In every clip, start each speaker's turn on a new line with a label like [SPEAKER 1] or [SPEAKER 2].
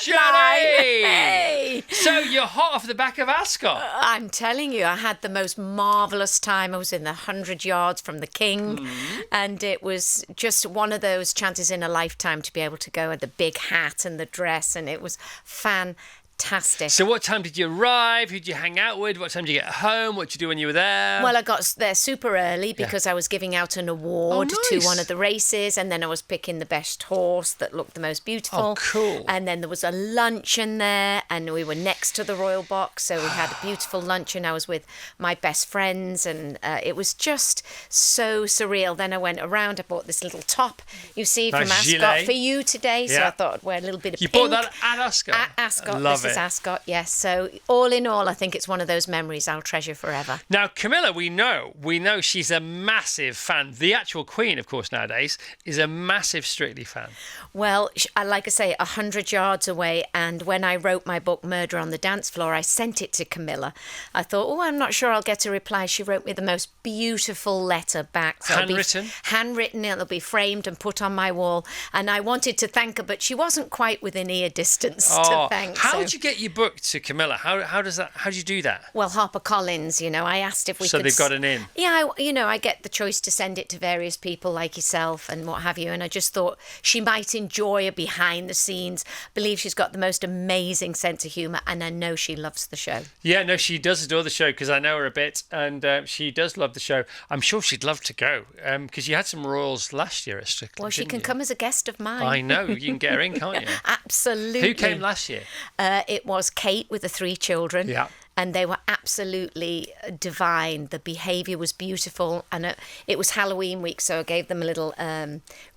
[SPEAKER 1] Shirley!
[SPEAKER 2] Hey!
[SPEAKER 1] So you're hot off the back of Ascot.
[SPEAKER 2] I'm telling you, I had the most marvellous time. I was in the 100 yards from the King, and it was just one of those chances in a lifetime to be able to go with the big hat and the dress, and it was fantastic.
[SPEAKER 1] So what time did you arrive? Who did you hang out with? What time did you get home? What did you do when you were there?
[SPEAKER 2] Well, I got there super early because I was giving out an award to one of the races, and then I was picking the best horse that looked the most beautiful.
[SPEAKER 1] Oh, cool.
[SPEAKER 2] And then there was a luncheon there, and we were next to the royal box, so we had a beautiful luncheon. I was with my best friends, and it was just so surreal. Then I went around. I bought this little top, you see, from
[SPEAKER 1] Nice
[SPEAKER 2] Ascot
[SPEAKER 1] gilet.
[SPEAKER 2] for you today, so I thought I'd wear a little bit of
[SPEAKER 1] You
[SPEAKER 2] pink.
[SPEAKER 1] bought that at Ascot?
[SPEAKER 2] At Ascot.
[SPEAKER 1] Love
[SPEAKER 2] This is
[SPEAKER 1] it.
[SPEAKER 2] Ascot, yes. So all in all, I think it's one of those memories I'll treasure forever.
[SPEAKER 1] Now, Camilla, we know she's a massive fan. The actual Queen, of course, nowadays, is a massive Strictly fan.
[SPEAKER 2] Well, like I say, 100 yards away. And when I wrote my book, Murder on the Dance Floor, I sent it to Camilla. I thought, I'm not sure I'll get a reply. She wrote me the most beautiful letter back. So
[SPEAKER 1] Handwritten?
[SPEAKER 2] Handwritten. It'll be framed and put on my wall. And I wanted to thank her, but she wasn't quite within ear distance to thank.
[SPEAKER 1] How did you get your book to Camilla? How do you do that?
[SPEAKER 2] Well, HarperCollins, I asked if we
[SPEAKER 1] So
[SPEAKER 2] could...
[SPEAKER 1] they've got an in.
[SPEAKER 2] Yeah, I get the choice to send it to various people like yourself and what have you. And I just thought she might enjoy a behind the scenes. Believe she's got the most amazing sense of humour, and I know she loves the show.
[SPEAKER 1] Yeah, no, she does adore the show because I know her a bit, and she does love the show. I'm sure she'd love to go because you had some royals last year at Strictly.
[SPEAKER 2] Well, she can come as a guest of mine.
[SPEAKER 1] I know, you can get her in, can't you?
[SPEAKER 2] Absolutely.
[SPEAKER 1] Who came last year?
[SPEAKER 2] It was Kate with the 3 children.
[SPEAKER 1] Yeah.
[SPEAKER 2] And they were absolutely divine. The behaviour was beautiful. And it was Halloween week, so I gave them a little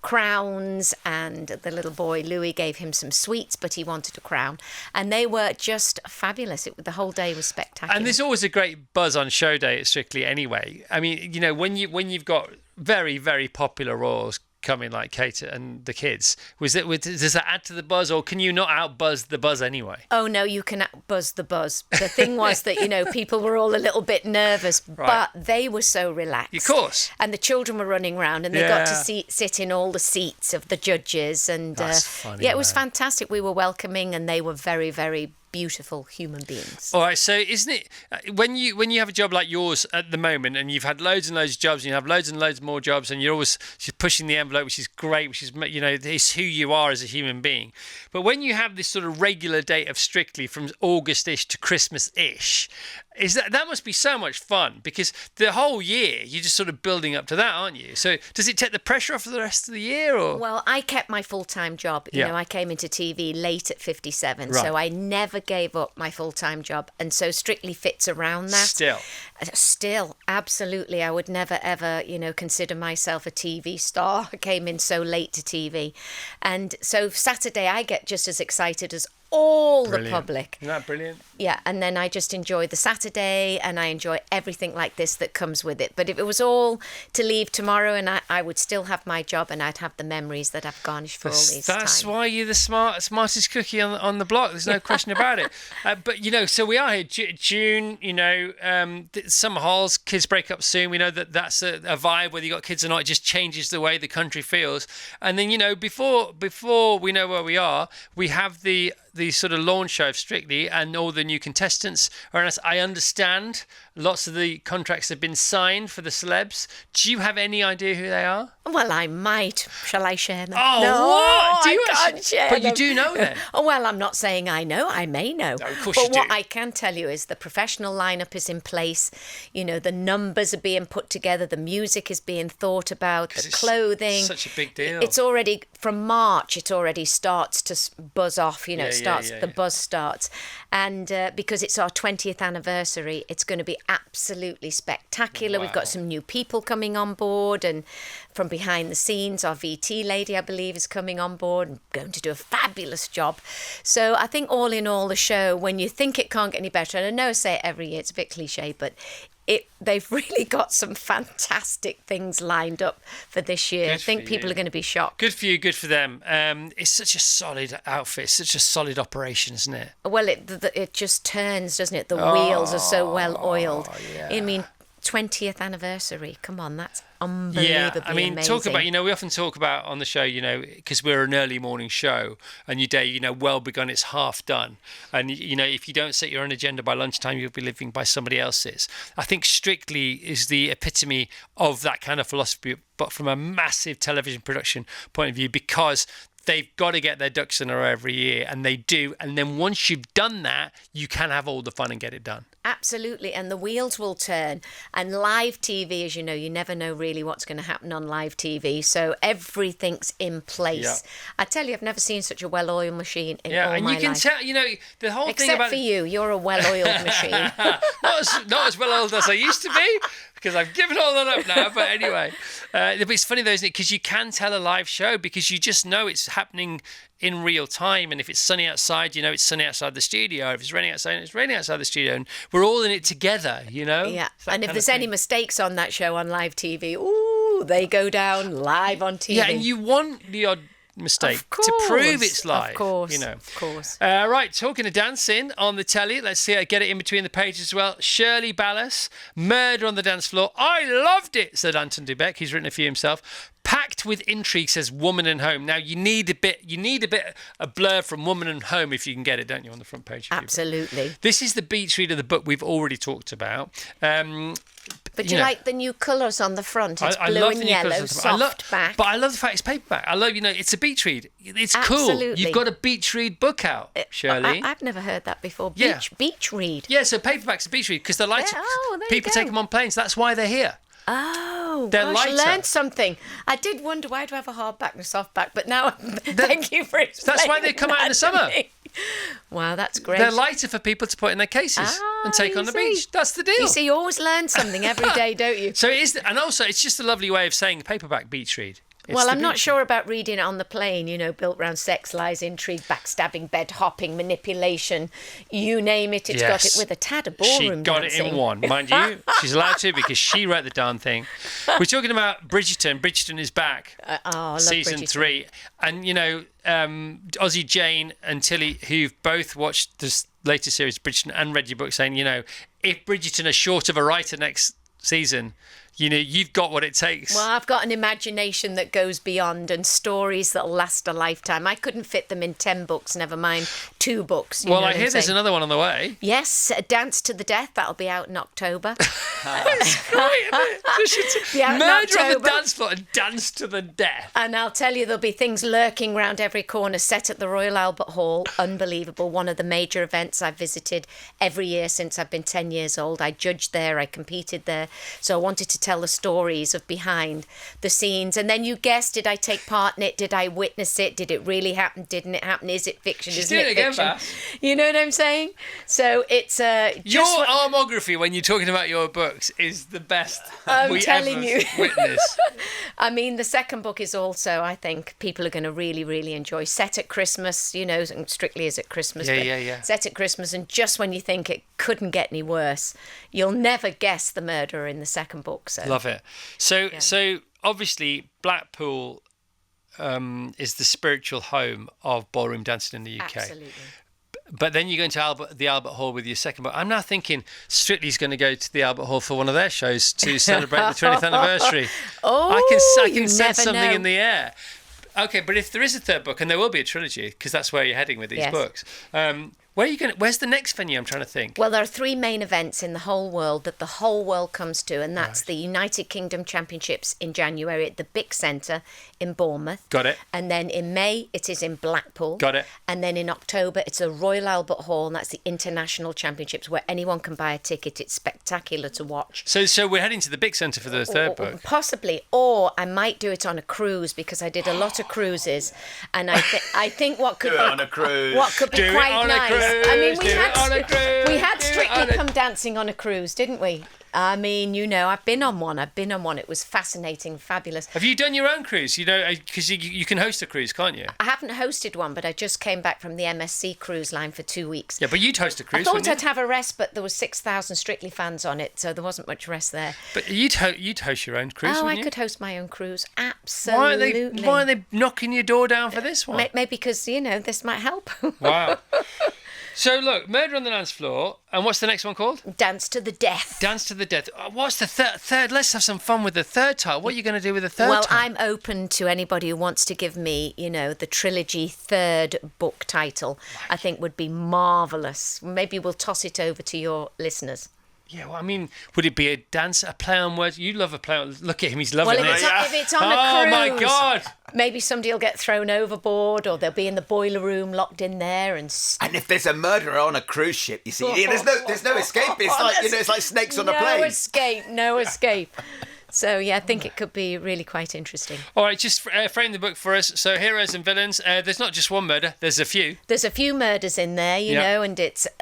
[SPEAKER 2] crowns. And the little boy, Louis, gave him some sweets, but he wanted a crown. And they were just fabulous. The whole day was spectacular.
[SPEAKER 1] And there's always a great buzz on show day at Strictly anyway. I mean, when you've got very, very popular royals coming like Kate and the kids, does that add to the buzz, or can you not outbuzz the buzz anyway?
[SPEAKER 2] Oh no, you can outbuzz the buzz. The thing was that people were all a little bit nervous, but they were so relaxed.
[SPEAKER 1] Of course.
[SPEAKER 2] And the children were running around, and they got to sit in all the seats of the judges, and
[SPEAKER 1] That's funny,
[SPEAKER 2] it was
[SPEAKER 1] man.
[SPEAKER 2] fantastic. We were welcoming, and they were very, very beautiful human beings.
[SPEAKER 1] All right, so isn't it when you have a job like yours at the moment, and you've had loads and loads of jobs, and you have loads and loads more jobs, and you're always just pushing the envelope, which is great, which is it's who you are as a human being. But when you have this sort of regular date of Strictly from August-ish to Christmas-ish, that must be so much fun, because the whole year you're just sort of building up to that, aren't you? So does it take the pressure off for the rest of the year, or?
[SPEAKER 2] Well, I kept my full-time job. I came into TV late at 57,
[SPEAKER 1] Right.
[SPEAKER 2] so I never gave up my full-time job, and so Strictly fits around that. Still, absolutely. I would never, ever, consider myself a TV star. I came in so late to TV. And so Saturday I get just as excited as all the public.
[SPEAKER 1] Isn't that brilliant?
[SPEAKER 2] Yeah, and then I just enjoy the Saturday, and I enjoy everything like this that comes with it. But if it was all to leave tomorrow, and I would still have my job, and I'd have the memories that I've garnished for all these times.
[SPEAKER 1] That's why you're the smartest cookie on the block. There's no question about it. But, so we are here, June, summer halls, kids break up soon. We know that's a vibe, whether you got kids or not. It just changes the way the country feels. And then, before we know where we are, we have the sort of launch show of Strictly, and all the new contestants are. I understand lots of the contracts have been signed for the celebs. Do you have any idea who they are?
[SPEAKER 2] Well, I might. Shall I share them?
[SPEAKER 1] Oh,
[SPEAKER 2] no,
[SPEAKER 1] what? Do you
[SPEAKER 2] can't share
[SPEAKER 1] But
[SPEAKER 2] them.
[SPEAKER 1] you do know them.
[SPEAKER 2] Oh, well, I'm not saying I know. I may know.
[SPEAKER 1] No, of course
[SPEAKER 2] but
[SPEAKER 1] you do.
[SPEAKER 2] what I can tell you is the professional lineup is in place. The numbers are being put together. The music is being thought about. The clothing.
[SPEAKER 1] Such a big deal.
[SPEAKER 2] It's already, from March, it already starts to buzz off. The buzz starts. And because it's our 20th anniversary, it's going to be absolutely spectacular.
[SPEAKER 1] Wow.
[SPEAKER 2] We've got some new people coming on board, and from behind the scenes, our VT lady, I believe, is coming on board and going to do a fabulous job. So I think all in all, the show, when you think it can't get any better, and I know I say it every year, it's a bit cliche, but they've really got some fantastic things lined up for this year. I think people are going to be shocked.
[SPEAKER 1] Good for you, good for them. It's such a solid outfit, such a solid operation, isn't it?
[SPEAKER 2] Well, it just turns, doesn't it? The wheels are so well oiled.
[SPEAKER 1] Yeah.
[SPEAKER 2] I mean, 20th anniversary. Come on, that's unbelievably
[SPEAKER 1] I mean,
[SPEAKER 2] amazing.
[SPEAKER 1] talk about, we often talk about on the show, because we're an early morning show and your day, well begun, it's half done. And, if you don't set your own agenda by lunchtime, you'll be living by somebody else's. I think Strictly is the epitome of that kind of philosophy, but from a massive television production point of view, because they've got to get their ducks in a row every year, and they do. And then once you've done that, you can have all the fun and get it done.
[SPEAKER 2] Absolutely, and the wheels will turn. And live TV, as you know, you never know really what's going to happen on live TV. So everything's in place. Yeah. I tell you, I've never seen such a well-oiled machine in all my life. Yeah, and you can
[SPEAKER 1] tell, the whole thing
[SPEAKER 2] Except
[SPEAKER 1] about...
[SPEAKER 2] for you're a well-oiled machine.
[SPEAKER 1] not as well-oiled as I used to be, because I've given all that up now. But anyway, but it's funny though, isn't it? Because you can tell a live show because you just know it's happening in real time. And if it's sunny outside, it's sunny outside the studio. If it's raining outside, it's raining outside the studio. And we're all in it together,
[SPEAKER 2] Yeah. And if there's any mistakes on that show on live TV, they go down live on TV.
[SPEAKER 1] Yeah, and you want the odd mistake to prove it's live.
[SPEAKER 2] Of course.
[SPEAKER 1] Right, talking of dancing on the telly, let's see, I get it in between the pages as well. Shirley Ballas, Murder on the Dance Floor. I loved it, said Anton Dubeck. He's written a few himself. Packed with intrigue, says Woman and Home. Now you need a blurb from Woman and Home if you can get it, don't you, on the front page?
[SPEAKER 2] Absolutely.
[SPEAKER 1] This is the beach read of the book we've already talked about.
[SPEAKER 2] But you like the new colours on the front. It's blue and yellow, soft back.
[SPEAKER 1] But I love the fact it's paperback. I love, it's a beach read. It's
[SPEAKER 2] Absolutely.
[SPEAKER 1] Cool. You've got a beach read book out, Shirley.
[SPEAKER 2] I've never heard that before. Beach read.
[SPEAKER 1] Yeah, so paperback's a beach read because they're lighter. People take them on planes. That's why they're here.
[SPEAKER 2] Oh,
[SPEAKER 1] they're
[SPEAKER 2] gosh,
[SPEAKER 1] lighter.
[SPEAKER 2] I learned something. I did wonder why do I have a hardback and a softback, but now thank you for explaining.
[SPEAKER 1] That's why they come out in the summer.
[SPEAKER 2] Wow, that's great.
[SPEAKER 1] They're lighter for people to put in their cases and take on the beach. That's the deal.
[SPEAKER 2] You see, you always learn something every day, don't you?
[SPEAKER 1] So it is, and also it's just a lovely way of saying paperback beach read.
[SPEAKER 2] I'm not sure about reading it on the plane, built around sex, lies, intrigue, backstabbing, bed hopping, manipulation, you name it, it's got it with a tad of ballroom
[SPEAKER 1] She got
[SPEAKER 2] dancing.
[SPEAKER 1] it in one, mind you. She's allowed to because she wrote the darn thing. We're talking about Bridgerton. Bridgerton is back.
[SPEAKER 2] I love
[SPEAKER 1] Season
[SPEAKER 2] Bridgerton.
[SPEAKER 1] 3. And, Ozzy, Jane and Tilly, who've both watched this latest series, Bridgerton, and read your book, saying, if Bridgerton are short of a writer next season, you've got what it takes.
[SPEAKER 2] Well, I've got an imagination that goes beyond and stories that'll last a lifetime. I couldn't fit them in 10 books, never mind 2 books.
[SPEAKER 1] Well, I hear there's another one on the way.
[SPEAKER 2] Yes, Dance to the Death. That'll be out in October.
[SPEAKER 1] That's right, isn't it? Murder on the Dance Floor and Dance to the Death.
[SPEAKER 2] And I'll tell you, there'll be things lurking around every corner, set at the Royal Albert Hall. Unbelievable. One of the major events I've visited every year since I've been 10 years old. I judged there, I competed there. So I wanted to tell the stories of behind the scenes. And then you guess, did I take part in it? Did I witness it? Did it really happen? Didn't it happen? Is it fiction? Isn't it fiction? You know what I'm saying? So it's
[SPEAKER 1] your armography when you're talking about your books is the best
[SPEAKER 2] I'm telling you.
[SPEAKER 1] Witness.
[SPEAKER 2] I mean, the second book is also, I think, people are going to really, really enjoy. Set at Christmas, Strictly is at Christmas.
[SPEAKER 1] Yeah.
[SPEAKER 2] Set at Christmas, and just when you think it couldn't get any worse, you'll never guess the murderer in the second book. So.
[SPEAKER 1] Love it. So obviously Blackpool is the spiritual home of ballroom dancing in the UK.
[SPEAKER 2] Absolutely.
[SPEAKER 1] But then you go into the Albert Hall with your second book. I'm now thinking Strictly's going to go to the Albert Hall for one of their shows to celebrate the 20th anniversary. I can sense something in the air. Okay, but if there is a third book, and there will be a trilogy, because that's where you're heading with these books, where's the next venue? I'm trying to think.
[SPEAKER 2] Well, there are 3 main events in the whole world that the whole world comes to, and that's the United Kingdom Championships in January at the Big Centre in Bournemouth.
[SPEAKER 1] Got it.
[SPEAKER 2] And then in May, it is in Blackpool.
[SPEAKER 1] Got it.
[SPEAKER 2] And then in October, it's a Royal Albert Hall, and that's the International Championships, where anyone can buy a ticket. It's spectacular to watch.
[SPEAKER 1] So we're heading to the Big Centre for the third book?
[SPEAKER 2] Possibly. Or I might do it on a cruise, because I did a lot of cruises, and I think what could be
[SPEAKER 3] on a cruise.
[SPEAKER 2] What could be
[SPEAKER 1] Do it
[SPEAKER 2] quite
[SPEAKER 1] on a
[SPEAKER 2] nice.
[SPEAKER 1] cruise.
[SPEAKER 2] I mean, we had
[SPEAKER 1] Do it
[SPEAKER 2] Strictly
[SPEAKER 1] on a-
[SPEAKER 2] come dancing on a cruise, didn't we? I mean, I've been on one. It was fascinating, fabulous.
[SPEAKER 1] Have you done your own cruise? Because you can host a cruise, can't you?
[SPEAKER 2] I haven't hosted one, but I just came back from the MSC cruise line for 2 weeks.
[SPEAKER 1] Yeah, but you'd host a cruise,
[SPEAKER 2] I thought
[SPEAKER 1] wouldn't you?
[SPEAKER 2] I'd have a rest, but there was 6,000 Strictly fans on it, so there wasn't much rest there.
[SPEAKER 1] But you'd host your own cruise,
[SPEAKER 2] I
[SPEAKER 1] wouldn't you?
[SPEAKER 2] could host my own cruise, absolutely.
[SPEAKER 1] Why are they knocking your door down for this one?
[SPEAKER 2] Maybe because, this might help.
[SPEAKER 1] Wow. So look, Murder on the Dance Floor, and what's the next one called?
[SPEAKER 2] Dance to the Death.
[SPEAKER 1] Dance to the Death. What's the third? Let's have some fun with the third title. What are you going to do with the third
[SPEAKER 2] Well,
[SPEAKER 1] title?
[SPEAKER 2] I'm open to anybody who wants to give me, the trilogy third book title. I think would be marvellous. Maybe we'll toss it over to your listeners.
[SPEAKER 1] Yeah, well, I mean, would it be a play on words? You love a play on... Look at him, he's loving
[SPEAKER 2] Well,
[SPEAKER 1] it.
[SPEAKER 2] if it's on a
[SPEAKER 1] Oh,
[SPEAKER 2] cruise,
[SPEAKER 1] my God.
[SPEAKER 2] maybe somebody will get thrown overboard, or they'll be in the boiler room locked in there and
[SPEAKER 3] if there's a murderer on a cruise ship, you see, there's no escape. It's like it's like snakes on a plane.
[SPEAKER 2] No escape. So, yeah, I think it could be really quite interesting.
[SPEAKER 1] All right, just frame the book for us. So, heroes and villains. There's not just one murder, there's a few.
[SPEAKER 2] There's a few murders in there, you know, and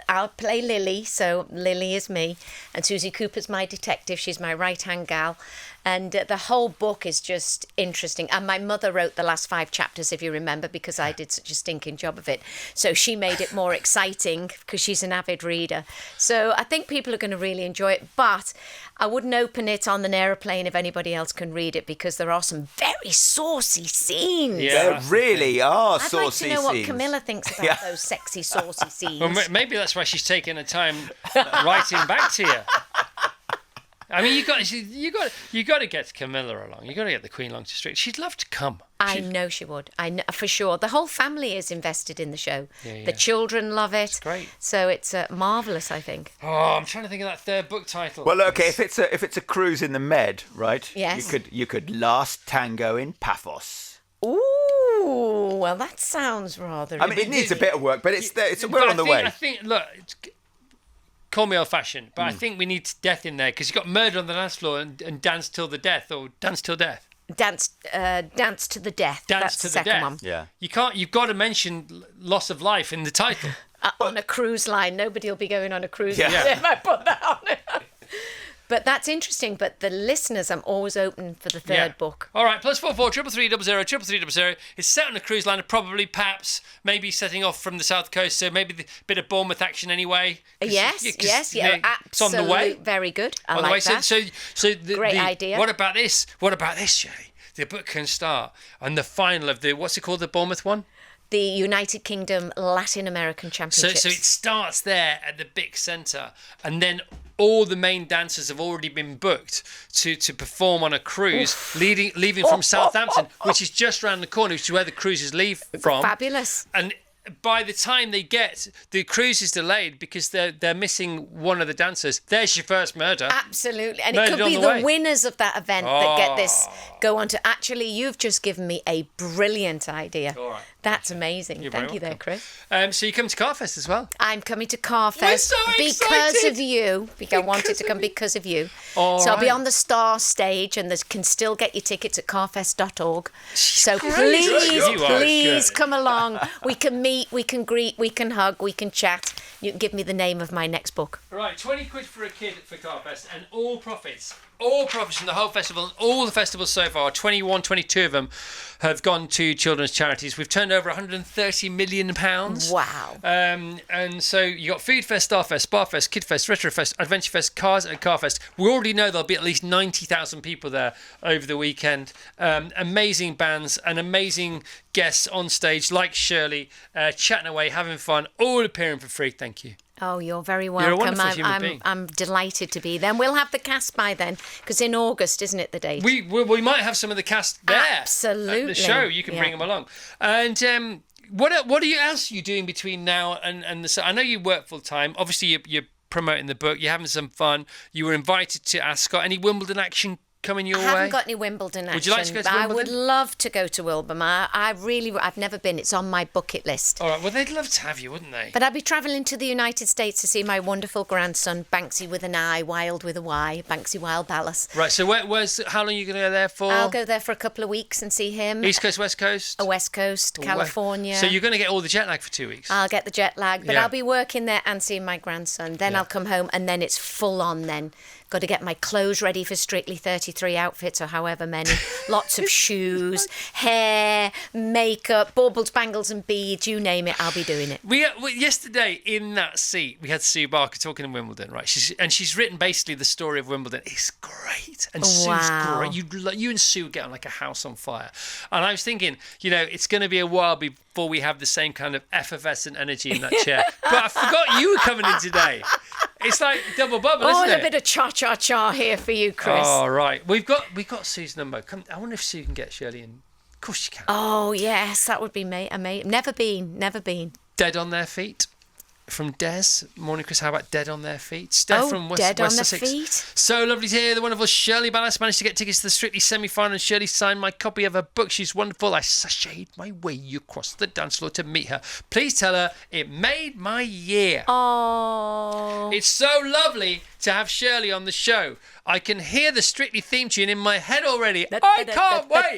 [SPEAKER 2] I'll play Lily, so Lily is me, and Susie Cooper's my detective. She's my right-hand gal. And the whole book is just interesting. And my mother wrote the last 5 chapters, if you remember, because I did such a stinking job of it. So she made it more exciting because she's an avid reader. So I think people are going to really enjoy it. But I wouldn't open it on an aeroplane if anybody else can read it, because there are some very saucy scenes.
[SPEAKER 1] Yeah.
[SPEAKER 3] There really are
[SPEAKER 2] I'd
[SPEAKER 3] saucy
[SPEAKER 2] like to know
[SPEAKER 3] scenes.
[SPEAKER 2] what Camilla thinks about those sexy, saucy scenes.
[SPEAKER 1] Well, maybe that's why she's taking her time writing back to you. I mean, you got to get Camilla along. You got to get the Queen along to street. She'd love to come.
[SPEAKER 2] I know she would. I know for sure. The whole family is invested in the show.
[SPEAKER 1] Yeah.
[SPEAKER 2] The children love it.
[SPEAKER 1] It's great.
[SPEAKER 2] So it's marvellous, I think.
[SPEAKER 1] Oh, I'm trying to think of that third book title.
[SPEAKER 3] Well, okay, if it's a cruise in the Med, right?
[SPEAKER 2] Yes.
[SPEAKER 3] You could Last Tango in Paphos.
[SPEAKER 2] Ooh, well, that sounds rather...
[SPEAKER 3] I mean, it needs a bit of work, but we're
[SPEAKER 1] But
[SPEAKER 3] on the way.
[SPEAKER 1] I think, look, call me old-fashioned, but I think we need death in there, because you've got Murder on the Dance Floor and Dance Till the Death, or Dance Till Death.
[SPEAKER 2] Dance to the Death.
[SPEAKER 1] Dance
[SPEAKER 2] That's
[SPEAKER 1] to
[SPEAKER 2] the
[SPEAKER 1] the
[SPEAKER 2] second
[SPEAKER 1] Death.
[SPEAKER 2] one.
[SPEAKER 3] Yeah.
[SPEAKER 1] You've got to mention loss of life in the title.
[SPEAKER 2] On a cruise line. Nobody will be going on a cruise
[SPEAKER 3] Yeah.
[SPEAKER 2] line if I put that on it. But that's interesting. But the listeners, I'm always open for the third book.
[SPEAKER 1] All right, +44 333 00 333 00. It's set on a cruise liner, probably, perhaps, maybe setting off from the south coast, so maybe a bit of Bournemouth action anyway.
[SPEAKER 2] Yes,
[SPEAKER 1] absolutely.
[SPEAKER 2] It's
[SPEAKER 1] on the way.
[SPEAKER 2] Very good. I
[SPEAKER 1] On the
[SPEAKER 2] like
[SPEAKER 1] way.
[SPEAKER 2] that.
[SPEAKER 1] So
[SPEAKER 2] Great idea.
[SPEAKER 1] What about this? What about this, Shirley? The book can start on the final of what's it called, the Bournemouth one?
[SPEAKER 2] The United Kingdom Latin American Championships.
[SPEAKER 1] So it starts there at the big centre, and then all the main dancers have already been booked to perform on a cruise, leaving from Southampton, which is just around the corner, which is where the cruises leave from.
[SPEAKER 2] Fabulous.
[SPEAKER 1] And by the time the cruise is delayed because they're missing one of the dancers. There's your first murder.
[SPEAKER 2] Absolutely. And
[SPEAKER 1] Murdered
[SPEAKER 2] it could
[SPEAKER 1] on
[SPEAKER 2] be
[SPEAKER 1] the
[SPEAKER 2] the
[SPEAKER 1] way.
[SPEAKER 2] winners of that event that get this go on to... Actually, you've just given me a brilliant idea.
[SPEAKER 1] All right.
[SPEAKER 2] That's amazing.
[SPEAKER 1] You're
[SPEAKER 2] Thank
[SPEAKER 1] very
[SPEAKER 2] you there,
[SPEAKER 1] welcome.
[SPEAKER 2] Chris.
[SPEAKER 1] So you come to Carfest as well.
[SPEAKER 2] I'm coming to Carfest
[SPEAKER 1] We're so
[SPEAKER 2] because
[SPEAKER 1] excited.
[SPEAKER 2] of you. I wanted to come because of you.
[SPEAKER 1] All
[SPEAKER 2] so I'll be
[SPEAKER 1] right.
[SPEAKER 2] on the Star stage, and you can still get your tickets at carfest.org. So
[SPEAKER 1] great.
[SPEAKER 2] please,
[SPEAKER 1] You are
[SPEAKER 2] please
[SPEAKER 1] good.
[SPEAKER 2] come along. We can meet, we can greet, we can hug, we can chat. You can give me the name of my next book.
[SPEAKER 1] Right, 20 quid for a kid for Carfest, and all profits from the whole festival, and all the festivals so far, 22 of them, have gone to children's charities. We've turned over £130 million.
[SPEAKER 2] Wow.
[SPEAKER 1] And so you got Food Fest, Starfest, Barfest, Kid Fest, Retro Fest, Adventure Fest, Cars and Carfest. We already know there'll be at least 90,000 people there over the weekend. Amazing bands and amazing guests on stage like Shirley, chatting away, having fun, all appearing for free. Thank you.
[SPEAKER 2] Oh, you're very
[SPEAKER 1] You're a
[SPEAKER 2] welcome.
[SPEAKER 1] wonderful human being.
[SPEAKER 2] I'm delighted to be there. And we'll have the cast by then, because in August, isn't it, the date?
[SPEAKER 1] We might have some of the cast there.
[SPEAKER 2] Absolutely.
[SPEAKER 1] At the show, you can bring them along. And what else are you doing between now and the? I know you work full time. Obviously, you're promoting the book. You're having some fun. You were invited to Ascot. Any Wimbledon action coming your way?
[SPEAKER 2] I haven't got any Wimbledon action.
[SPEAKER 1] Would you like to go to
[SPEAKER 2] but
[SPEAKER 1] Wimbledon?
[SPEAKER 2] I would love to go to Wimbledon. I've never been. It's on my bucket list.
[SPEAKER 1] All right. Well, they'd love to have you, wouldn't they?
[SPEAKER 2] But I'll be travelling to the United States to see my wonderful grandson, Banksy with an I, Wild with a Y, Banksy Wild Ballas.
[SPEAKER 1] Right. So how long are you going to go there for?
[SPEAKER 2] I'll go there for a couple of weeks and see him.
[SPEAKER 1] East Coast, West Coast.
[SPEAKER 2] West Coast, California.
[SPEAKER 1] So you're going to get all the jet lag for 2 weeks.
[SPEAKER 2] I'll get the jet lag, but
[SPEAKER 1] Yeah.
[SPEAKER 2] I'll be working there and seeing my grandson. Then I'll come home, and then it's full on then. Got to get my clothes ready for Strictly 33 23 outfits or however many, lots of shoes, hair, makeup, baubles, bangles and beads, you name it, I'll be doing it.
[SPEAKER 1] Yesterday in that seat, we had Sue Barker talking in Wimbledon, right? She's written basically the story of Wimbledon. It's great. And Sue's great. You and Sue get on like a house on fire. And I was thinking, it's going to be a while before we have the same kind of effervescent energy in that chair. But I forgot you were coming in today. It's like double bubble, isn't it?
[SPEAKER 2] A bit of cha-cha-cha here for you, Chris.
[SPEAKER 1] Oh, right. We've got Sue's number. I wonder if Sue can get Shirley in. Of course she can.
[SPEAKER 2] Oh, yes, that would be amazing. Never been.
[SPEAKER 1] Dead on Their Feet. From Des. Morning, Chris. How about Dead on Their Feet? Steph from West Sussex.
[SPEAKER 2] Feet.
[SPEAKER 1] So lovely to hear. The wonderful Shirley Ballas managed to get tickets to the Strictly semi-final, and Shirley signed my copy of her book. She's wonderful. I sashayed my way across the dance floor to meet her. Please tell her it made my year.
[SPEAKER 2] Oh.
[SPEAKER 1] It's so lovely to have Shirley on the show. I can hear the Strictly theme tune in my head already. I can't wait.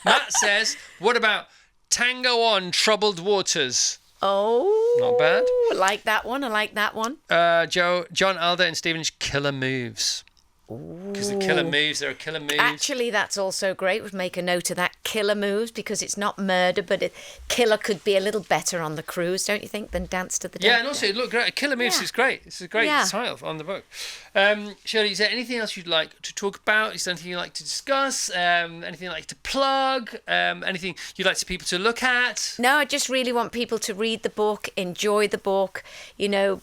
[SPEAKER 1] Matt says, what about Tango on Troubled Waters?
[SPEAKER 2] Oh,
[SPEAKER 1] not bad.
[SPEAKER 2] I like that one.
[SPEAKER 1] John Alder and Stephen's Killer Moves. Because the killer moves, there are killer moves.
[SPEAKER 2] Actually, that's also great. We'd make a note of that, killer moves, because it's not murder, but killer could be a little better on the cruise, don't you think, than Dance to the Death?
[SPEAKER 1] Yeah, and also, look, great. Killer Moves is great. It's a great title on the book. Shirley, is there anything else you'd like to talk about? Is there anything you'd like to discuss? Anything you'd like to plug? Anything you'd like people to look at?
[SPEAKER 2] No, I just really want people to read the book, enjoy the book,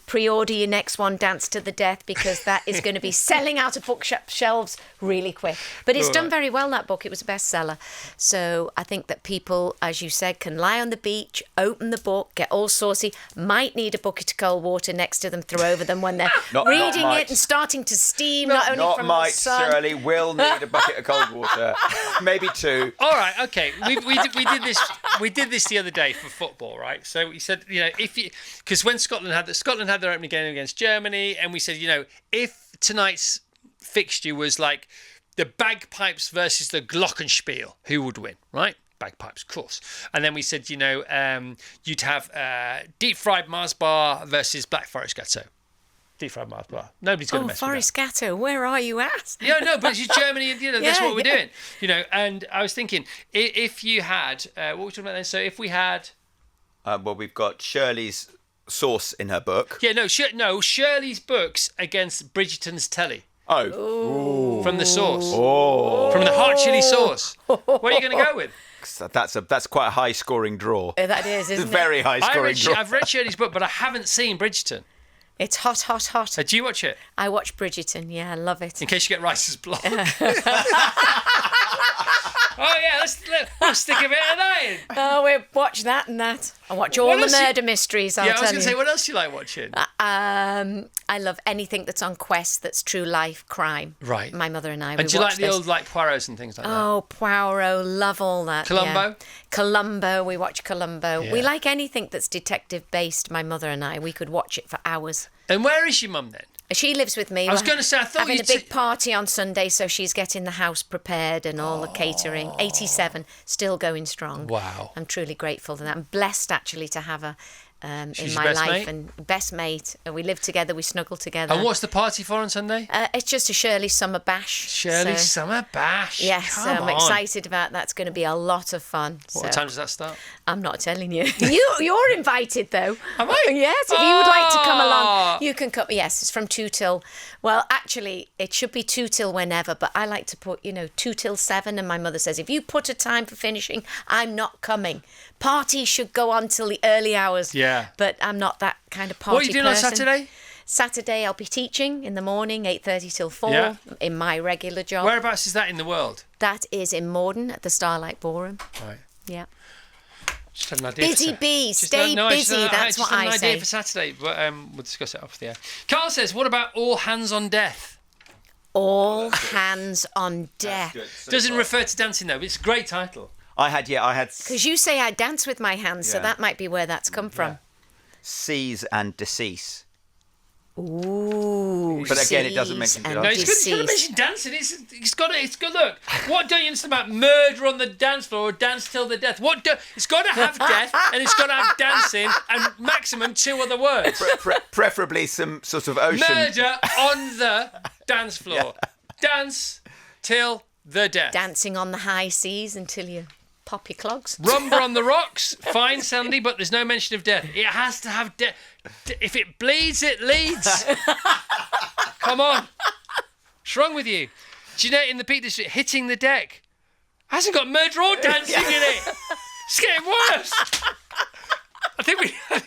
[SPEAKER 2] pre-order your next one, Dance to the Death, because that is going to be selling out of bookshop shelves really quick. But it's done very well, that book. It was a bestseller. So I think that people, as you said, can lie on the beach, open the book, get all saucy, might need a bucket of cold water next to them, throw over them when they're reading it and starting to steam, not only from the sun.
[SPEAKER 3] Shirley will need a bucket of cold water. Maybe two.
[SPEAKER 1] All right, okay. We did this the other day for football, right? So we said, because when Scotland had their opening game against Germany, and we said, if tonight's fixture was like the bagpipes versus the glockenspiel, who would win, right? Bagpipes, of course. And then we said, you'd have deep fried Mars bar versus Black Forest Gâteau. Deep fried Mars bar. Nobody's going to mess with that.
[SPEAKER 2] Forest Gâteau, where are you at?
[SPEAKER 1] Yeah, no, but it's Germany, that's what we're doing. And I was thinking, if you had, what were we talking about then? So if we had...
[SPEAKER 3] we've got Shirley's sauce in her book.
[SPEAKER 1] Yeah, Shirley's books against Bridgerton's telly.
[SPEAKER 3] Oh.
[SPEAKER 1] From the sauce. Oh. From the hot chili sauce. What are you going to go with?
[SPEAKER 3] That's quite a high-scoring draw.
[SPEAKER 2] That is, isn't it?
[SPEAKER 3] Very high-scoring draw.
[SPEAKER 1] I've read Shirley's book, but I haven't seen Bridgerton.
[SPEAKER 2] It's hot.
[SPEAKER 1] Do you watch it?
[SPEAKER 2] I watch Bridgerton, yeah, I love it.
[SPEAKER 1] In case you get Rice's Block. Oh, yeah, we'll stick a bit of that in.
[SPEAKER 2] Oh, we watch that and that. I watch all the murder mysteries, I'll tell you.
[SPEAKER 1] Yeah, I was going to say, what else do you like watching?
[SPEAKER 2] I love anything that's on Quest that's true life crime.
[SPEAKER 1] Right.
[SPEAKER 2] My mother and I,
[SPEAKER 1] and do you like the old Poirots and things like that?
[SPEAKER 2] Oh, Poirot, love all that.
[SPEAKER 1] Columbo?
[SPEAKER 2] Yeah. Columbo, we watch Columbo.
[SPEAKER 1] Yeah.
[SPEAKER 2] We like anything that's detective-based, my mother and I. We could watch it for hours.
[SPEAKER 1] And where is your mum then?
[SPEAKER 2] She lives with me.
[SPEAKER 1] I was going to say, I thought
[SPEAKER 2] having a big party on Sunday, so she's getting the house prepared and all the catering. 87, still going strong.
[SPEAKER 1] Wow.
[SPEAKER 2] I'm truly grateful for that. I'm blessed, actually, to have her in
[SPEAKER 1] She's
[SPEAKER 2] my
[SPEAKER 1] your best
[SPEAKER 2] life.
[SPEAKER 1] mate?
[SPEAKER 2] And best mate. We live together, we snuggle together.
[SPEAKER 1] And what's the party for on Sunday?
[SPEAKER 2] It's just a Shirley Summer Bash.
[SPEAKER 1] Summer Bash.
[SPEAKER 2] Yes, I'm excited about that. It's going to be a lot of fun.
[SPEAKER 1] What time does that start?
[SPEAKER 2] I'm not telling you. You're invited, though.
[SPEAKER 1] Am I?
[SPEAKER 2] Yes, if you would like to come along, you can come. Yes, it's from 2 till... Well, actually, it should be 2 till whenever, but I like to put, 2 till 7, and my mother says, if you put a time for finishing, I'm not coming. Parties should go on till the early hours.
[SPEAKER 1] Yeah.
[SPEAKER 2] But I'm not that kind of party
[SPEAKER 1] What are you doing
[SPEAKER 2] person.
[SPEAKER 1] on Saturday?
[SPEAKER 2] Saturday, I'll be teaching in the morning, 8:30 till 4, in my regular job.
[SPEAKER 1] Whereabouts is that in the world?
[SPEAKER 2] That is in Morden at the Starlight Ballroom.
[SPEAKER 1] Right.
[SPEAKER 2] Yeah.
[SPEAKER 1] Just had an idea.
[SPEAKER 2] Busy bee, stay busy, that's what I say.
[SPEAKER 1] Just an idea for Saturday, but we'll discuss it off the air. Carl says, what about All Hands on Death?
[SPEAKER 2] All Hands on Death.
[SPEAKER 1] Doesn't refer to dancing, though, but it's a great title.
[SPEAKER 3] I had.
[SPEAKER 2] Because you say I dance with my hands, so that might be where that's come from.
[SPEAKER 3] Seize and decease.
[SPEAKER 2] Ooh.
[SPEAKER 3] But again, it doesn't mention
[SPEAKER 2] and
[SPEAKER 1] No, it's got to mention dancing. It's got to look. What don't you understand about murder on the dance floor or dance till the death? It's got to have death and it's got to have dancing and maximum 2 other words.
[SPEAKER 3] Preferably some sort of ocean.
[SPEAKER 1] Murder on the dance floor. Dance till the death.
[SPEAKER 2] Dancing on the high seas until you pop your clogs.
[SPEAKER 1] Rumba on the rocks. Fine, Sandy, but there's no mention of death. It has to have death. If it bleeds, it leads. Come on. What's wrong with you? Do you know in the Peak District, hitting the deck hasn't got murder or dancing in it. It's getting worse. I think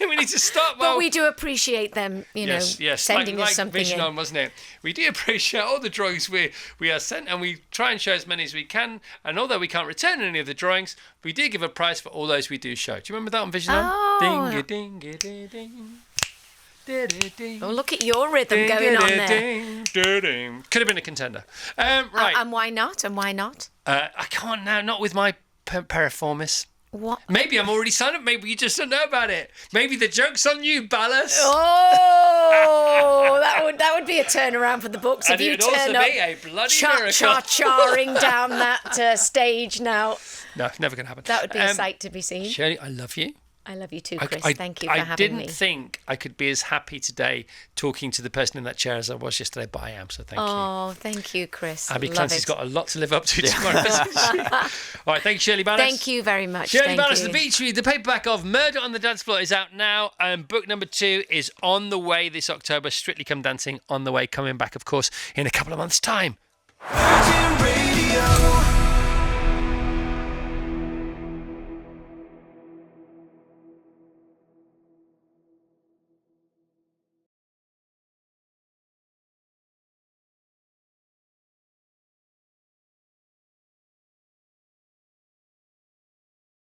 [SPEAKER 1] we need to stop.
[SPEAKER 2] But we do appreciate them, sending us something
[SPEAKER 1] Vision
[SPEAKER 2] in.
[SPEAKER 1] On, wasn't it? We do appreciate all the drawings we are sent, and we try and show as many as we can. And although we can't return any of the drawings, we do give a prize for all those we do show. Do you remember that on Vision On?
[SPEAKER 2] Oh.
[SPEAKER 1] Ding-a-ding-a-ding-ding.
[SPEAKER 2] Oh, look at your rhythm going on there.
[SPEAKER 1] Could have been a contender. Right.
[SPEAKER 2] And why not?
[SPEAKER 1] I can't now, not with my periformis.
[SPEAKER 2] What?
[SPEAKER 1] Maybe I'm already signed up. Maybe you just don't know about it. Maybe the joke's on you, Ballas.
[SPEAKER 2] Oh, that would be a turnaround for the books.
[SPEAKER 1] And
[SPEAKER 2] if you
[SPEAKER 1] it would also
[SPEAKER 2] turn up
[SPEAKER 1] be a bloody miracle.
[SPEAKER 2] charring down that stage now.
[SPEAKER 1] No, never going to happen.
[SPEAKER 2] That would be a sight to be seen.
[SPEAKER 1] Shirley, I love you.
[SPEAKER 2] I love you too, Chris. Thank you for
[SPEAKER 1] I
[SPEAKER 2] having me.
[SPEAKER 1] didn't think I could be as happy today talking to the person in that chair as I was yesterday, but I am, so thank you.
[SPEAKER 2] Oh, thank you, Chris.
[SPEAKER 1] Abby
[SPEAKER 2] Love
[SPEAKER 1] Clancy's
[SPEAKER 2] it.
[SPEAKER 1] got a lot to live up to tomorrow. All right, thank you, Shirley Ballas.
[SPEAKER 2] Thank you very much.
[SPEAKER 1] Shirley
[SPEAKER 2] Thank
[SPEAKER 1] Ballas,
[SPEAKER 2] you.
[SPEAKER 1] The Beach Read, the paperback of Murder on the Dance Floor is out now, and book number 2 is on the way this October. Strictly Come Dancing on the way, coming back, of course, in a couple of months' time.
[SPEAKER 4] Virgin Radio.